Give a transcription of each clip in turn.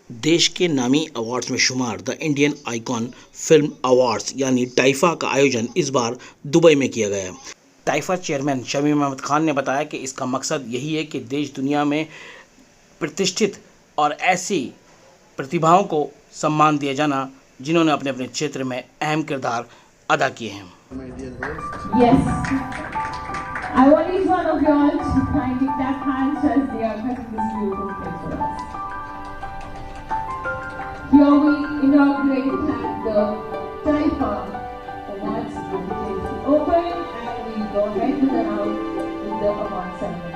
देश के नामी अवार्ड्स में शुमार the Indian icon film awards यानी टाइफा का आयोजन इस बार दुबई में किया गया। टाइफा चेयरमैन शमीम अहमद खान ने बताया कि इसका मकसद यही है कि देश दुनिया में प्रतिष्ठित और ऐसी प्रतिभाओं को सम्मान दिया जाना जिन्होंने अपने अपने क्षेत्र में अहम किरदार अदा किए हैं। Yes, I want each one of you all to kindly clap hands as they are cutting this beautiful cake for us. Here we inaugurate the Taifa Awards and the gates will open and we go ahead with the round with the award ceremony.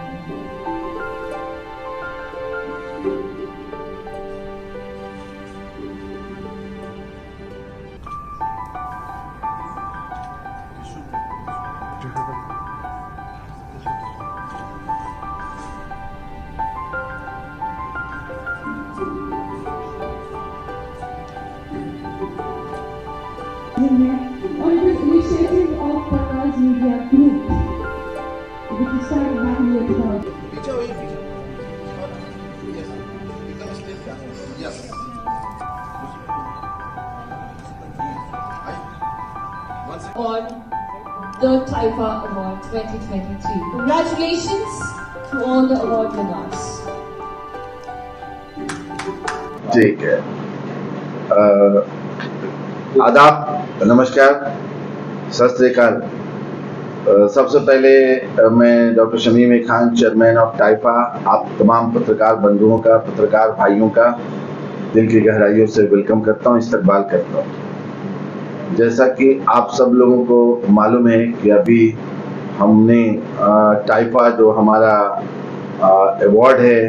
On this initiative of Parvaz Media Group, which is started back in 2000. On the Taifa Award 2023. Congratulations to all the award winners. ठीक है, आदाब, नमस्कार, सत श्री अकाल। सबसे पहले मैं doctor Shamim Khan, chairman of टाइफा, आप तमाम पत्रकार बंधुओं का, पत्रकार भाइयों का दिल की गहराइयों से वेलकम करता हूँ, इस्तकबाल करता हूँ। जैसा कि आप सब लोगों को मालूम है कि अभी हमने टाइफा जो हमारा अवार्ड है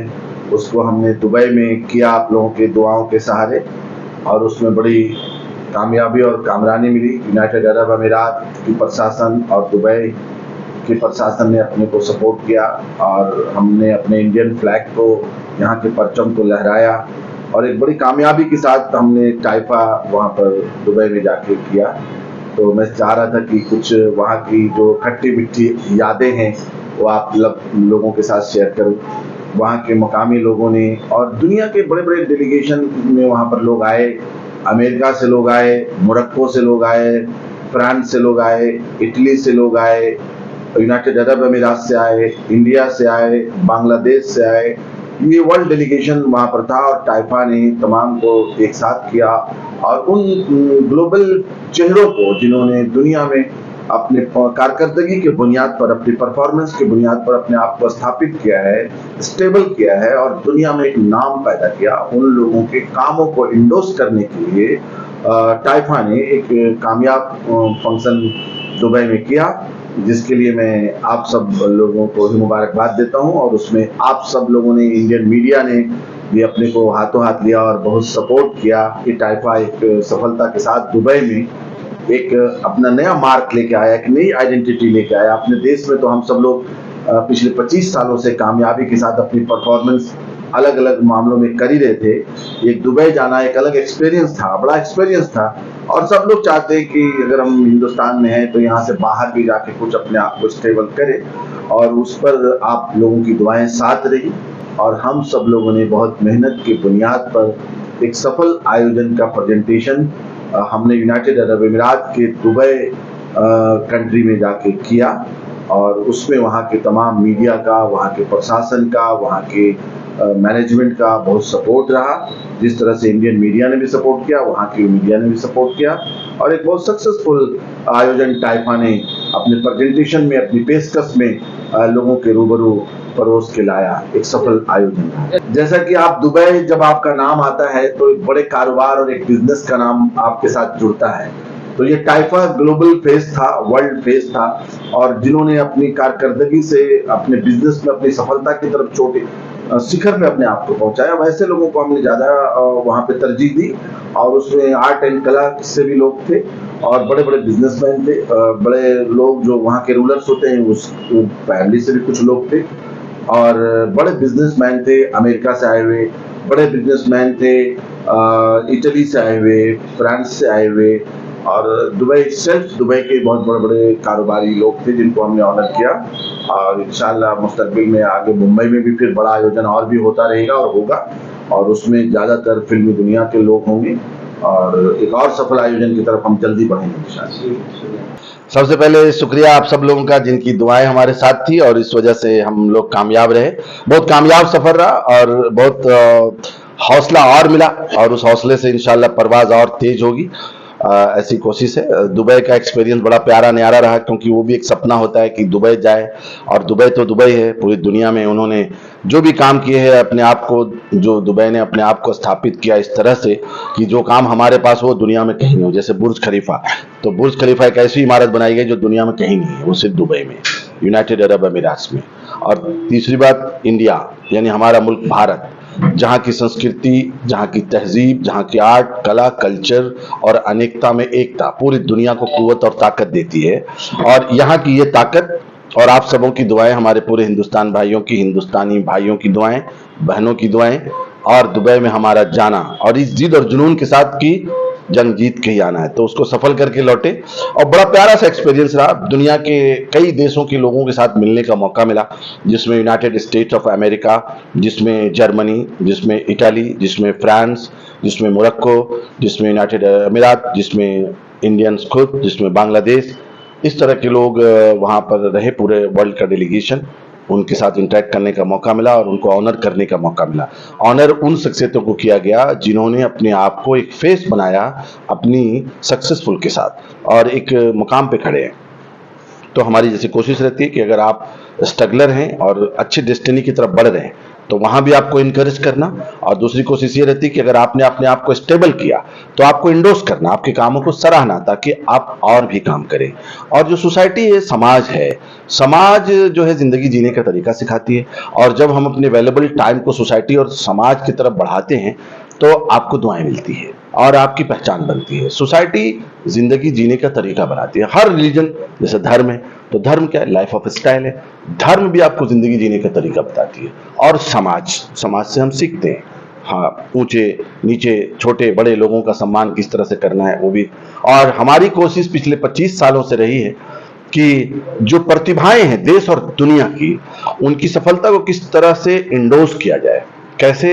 उसको हमने दुबई में किया आप लोगों के दुआओं के सहारे, और उसमें बड़ी कामयाबी और कामरानी मिली। यूनाइटेड अरब अमीरात की प्रशासन और दुबई की प्रशासन ने अपने को सपोर्ट किया और हमने अपने इंडियन फ्लैग को, यहाँ के परचम को लहराया और एक बड़ी कामयाबी के साथ हमने टाइफा वहाँ पर दुबई में जाके किया। तो मैं चाह रहा था कि कुछ वहाँ की जो खट्टी मिट्टी यादें हैं वो आप लोगों के साथ शेयर करूँ। वहाँ के मकामी लोगों ने और दुनिया के बड़े बड़े डेलीगेशन में वहाँ पर लोग आए, अमेरिका से लोग आए, मोरक्को से लोग आए, फ्रांस से लोग आए, इटली से लोग आए, यूनाइटेड अरब अमीरात से आए, इंडिया से आए, बांग्लादेश से आए। ये वर्ल्ड डेलीगेशन वहाँ पर था और टाइफा ने तमाम को एक साथ किया और उन ग्लोबल चेहरों को जिन्होंने दुनिया में अपने कारकर्दगी के बुनियाद पर, अपनी परफॉर्मेंस के बुनियाद पर अपने आप को स्थापित किया है, स्टेबल किया है और दुनिया में एक नाम पैदा किया, उन लोगों के कामों को इंडोर्स करने के लिए टाइफा ने एक कामयाब फंक्शन दुबई में किया, जिसके लिए मैं आप सब लोगों को मुबारकबाद देता हूं। और उसमें आप सब लोगों ने, इंडियन मीडिया ने भी अपने को हाथों हाथ लिया और बहुत सपोर्ट किया कि टाइफा एक सफलता के साथ दुबई में एक अपना नया मार्क लेके आया, एक नई आइडेंटिटी लेके आया। अपने देश में तो हम सब लोग पिछले 25 सालों से कामयाबी के साथ अपनी परफॉर्मेंस अलग अलग मामलों में कर ही रहे थे। एक दुबई जाना एक अलग एक्सपीरियंस था, बड़ा एक्सपीरियंस था और सब लोग चाहते हैं कि अगर हम हिंदुस्तान में हैं तो यहाँ से बाहर भी जाके कुछ अपने आप को स्टेबल करें और उस पर आप लोगों की दुआएं साथ रही और हम सब लोगों ने बहुत मेहनत की बुनियाद पर एक सफल आयोजन का प्रेजेंटेशन हमने यूनाइटेड अरब अमीरात के दुबई कंट्री में जाके किया और उसमें वहाँ के तमाम मीडिया का, वहाँ के प्रशासन का, वहाँ के मैनेजमेंट का बहुत सपोर्ट रहा। जिस तरह से इंडियन मीडिया ने भी सपोर्ट किया, वहाँ की मीडिया ने भी सपोर्ट किया और एक बहुत सक्सेसफुल आयोजन टाइफा ने अपने प्रेजेंटेशन में, अपनी पेशकश में लोगों के रूबरू परोस के लाया। एक सफल आयोजन। जैसा कि आप दुबई, जब आपका नाम आता है तो एक बड़े कारोबार और एक बिजनेस का नाम आपके साथ जुड़ता है। तो ये टाइफा ग्लोबल फेस था, वर्ल्ड फेस था और जिन्होंने अपनी कारकर्दगी से अपने बिजनेस में अपनी सफलता की तरफ छोटे शिखर पे अपने आप को पहुंचाया, वैसे लोगों को हमने ज्यादा वहां पे तरजीह दी और उसमें आर्ट एंड कला से भी लोग थे और बड़े बड़े बिजनेसमैन थे, बड़े लोग जो वहाँ के रूलर्स होते हैं उस फैमिली से भी कुछ लोग थे और बड़े बिजनेसमैन थे, अमेरिका से आए हुए बड़े बिजनेसमैन थे, इटली से आए हुए, फ्रांस से आए हुए और दुबई सेल्फ, दुबई के बहुत बड़े बड़े कारोबारी लोग थे जिनको हमने ऑनर किया और इंशाल्लाह मुस्तकबिल में आगे मुंबई में भी फिर बड़ा आयोजन और भी होता रहेगा और होगा और उसमें ज़्यादातर फिल्मी दुनिया के लोग होंगे और एक और सफल आयोजन की तरफ हम जल्दी बढ़ेंगे इंशाअल्लाह। सबसे पहले शुक्रिया आप सब लोगों का जिनकी दुआएं हमारे साथ थी और इस वजह से हम लोग कामयाब रहे। बहुत कामयाब सफर रहा और बहुत हौसला और मिला और उस हौसले से इंशाअल्लाह परवाज और तेज होगी। ऐसी कोशिश है। दुबई का एक्सपीरियंस बड़ा प्यारा न्यारा रहा क्योंकि वो भी एक सपना होता है कि दुबई जाए और दुबई तो दुबई है। पूरी दुनिया में उन्होंने जो भी काम किए हैं अपने आप को, जो दुबई ने अपने आप को स्थापित किया इस तरह से कि जो काम हमारे पास वो दुनिया में कहीं नहीं हो। जैसे बुर्ज खलीफा, तो बुर्ज खलीफा एक ऐसी इमारत बनाई गई जो दुनिया में कहीं नहीं है, वो सिर्फ दुबई में, यूनाइटेड अरब अमीरात में। और तीसरी बात इंडिया यानी हमारा मुल्क भारत, जहाँ की संस्कृति, जहाँ की तहजीब, जहाँ की आर्ट, कला, कल्चर और अनेकता में एकता पूरी दुनिया को कुव्वत और ताकत देती है। और यहाँ की ये ताकत और आप सबों की दुआएं, हमारे पूरे हिंदुस्तान भाइयों की, हिंदुस्तानी भाइयों की दुआएं, बहनों की दुआएं और दुबई में हमारा जाना और इस जिद और जुनून के साथ की जंग जीत के ही आना है, तो उसको सफल करके लौटे। और बड़ा प्यारा सा एक्सपीरियंस रहा। दुनिया के कई देशों के लोगों के साथ मिलने का मौका मिला, जिसमें यूनाइटेड स्टेट्स ऑफ अमेरिका, जिसमें जर्मनी, जिसमें इटाली, जिसमें फ्रांस, जिसमें मोरक्को, जिसमें यूनाइटेड अमीरात, जिसमें इंडियंस खुद, जिसमें बांग्लादेश, इस तरह के लोग वहाँ पर रहे। पूरे वर्ल्ड का डेलीगेशन, उनके साथ इंटरेक्ट करने का मौका मिला और उनको ऑनर करने का मौका मिला। ऑनर उन शख्सियतों को किया गया जिन्होंने अपने आप को एक फेस बनाया अपनी सक्सेसफुल के साथ और एक मुकाम पे खड़े हैं। तो हमारी जैसे कोशिश रहती है कि अगर आप स्ट्रगलर हैं और अच्छी डेस्टिनी की तरफ बढ़ रहे हैं तो वहाँ भी आपको इनकरेज करना, और दूसरी कोशिश ये रहती है कि अगर आपने अपने आप को स्टेबल किया तो आपको इंडोर्स करना, आपके कामों को सराहना, ताकि आप और भी काम करें। और जो सोसाइटी है, समाज है, समाज जो है ज़िंदगी जीने का तरीका सिखाती है। और जब हम अपने वैल्यूएबल टाइम को सोसाइटी और समाज की तरफ बढ़ाते हैं तो आपको दुआएं मिलती है और आपकी पहचान बनती है। सोसाइटी जिंदगी जीने का तरीका बनाती है। हर रिलीजन, जैसे धर्म है, तो धर्म क्या है? लाइफ ऑफ स्टाइल है। धर्म भी आपको जिंदगी जीने का तरीका बताती है। और समाज से हम सीखते हैं, हाँ, ऊंचे नीचे, छोटे बड़े लोगों का सम्मान किस तरह से करना है वो भी। और हमारी कोशिश पिछले 25 सालों से रही है कि जो प्रतिभाएं हैं देश और दुनिया की, उनकी सफलता को किस तरह से इंडोर्स किया जाए, कैसे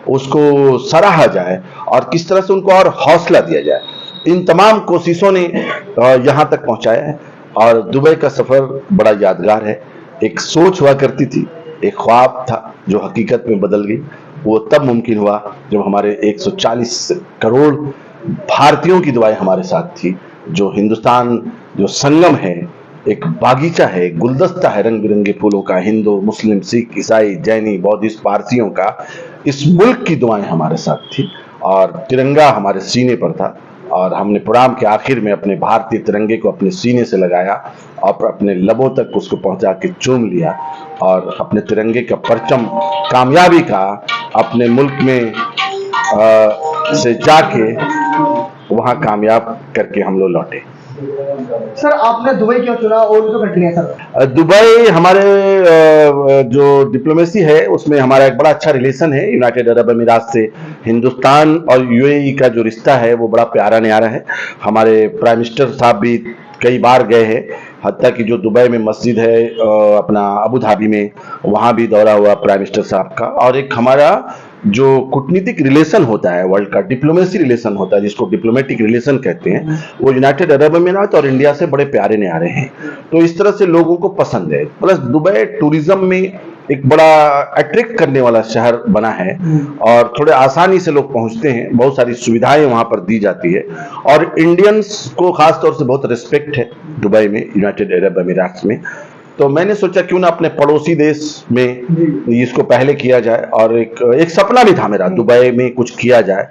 उसको सराहा जाए और किस तरह से उनको और हौसला दिया जाए। इन तमाम कोशिशों ने यहाँ तक पहुँचाया है। और दुबई का सफ़र बड़ा यादगार है। एक सोच हुआ करती थी, एक ख्वाब था जो हकीकत में बदल गई। वो तब मुमकिन हुआ जब हमारे 140 करोड़ भारतीयों की दुआएं हमारे साथ थी। जो हिंदुस्तान जो संगम है, एक बागीचा है, एक गुलदस्ता है रंग बिरंगे फूलों का, हिंदू, मुस्लिम, सिख, ईसाई, जैनी, बौद्धिस्ट, पारसियों का, इस मुल्क की दुआएं हमारे साथ थी। और तिरंगा हमारे सीने पर था और हमने प्रोग्राम के आखिर में अपने भारतीय तिरंगे को अपने सीने से लगाया और अपने लबों तक उसको पहुंचा के चूम लिया और अपने तिरंगे का परचम कामयाबी का अपने मुल्क में से जाके वहां कामयाब करके हम लोग लौटे। सर, आपने दुबई क्यों चुना और जो कंट्री है सर? दुबई हमारे जो डिप्लोमेसी है उसमें हमारा एक बड़ा अच्छा रिलेशन है यूनाइटेड अरब अमीरात से। हिंदुस्तान और यूएई का जो रिश्ता है वो बड़ा प्यारा न्यारा है। हमारे प्राइम मिनिस्टर साहब भी कई बार गए हैं, हत्ता कि जो दुबई में मस्जिद है अपना अबू धाबी में, वहाँ भी दौरा हुआ प्राइम मिनिस्टर साहब का। और एक हमारा जो कूटनीतिक रिलेशन होता है, वर्ल्ड का डिप्लोमेसी रिलेशन होता है, जिसको डिप्लोमेटिक रिलेशन कहते हैं, वो यूनाइटेड अरब अमीरात और इंडिया से बड़े प्यारे न्यारे हैं। तो इस तरह से लोगों को पसंद है। प्लस दुबई टूरिज्म में एक बड़ा अट्रैक्ट करने वाला शहर बना है और थोड़े आसानी से लोग पहुंचते हैं, बहुत सारी सुविधाएं वहां पर दी जाती है। और इंडियंस को खास तौर से बहुत रिस्पेक्ट है दुबई में, यूनाइटेड अरब अमीरात में। तो मैंने सोचा क्यों ना अपने पड़ोसी देश में इसको पहले किया जाए, और एक सपना भी था मेरा दुबई में कुछ किया जाए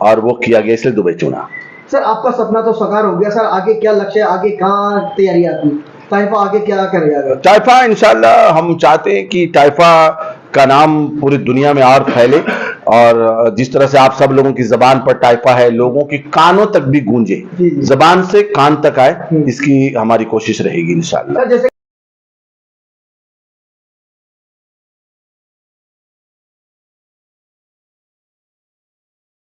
और वो किया गया, इसलिए दुबई चुना। सर, आपका सपना तो साकार हो गया। सर, आगे क्या लक्ष्य है? आगे कहाँ तैयारी आपकी? टाइफा आगे क्या करेगा? टाइफा इंशाल्लाह हम चाहते हैं कि टाइफा का नाम पूरी दुनिया में और फैले, और जिस तरह से आप सब लोगों की जबान पर टाइफा है, लोगों की कानों तक भी गूंजे, जबान से कान तक आए, इसकी हमारी कोशिश रहेगी इंशाल्लाह। जैसे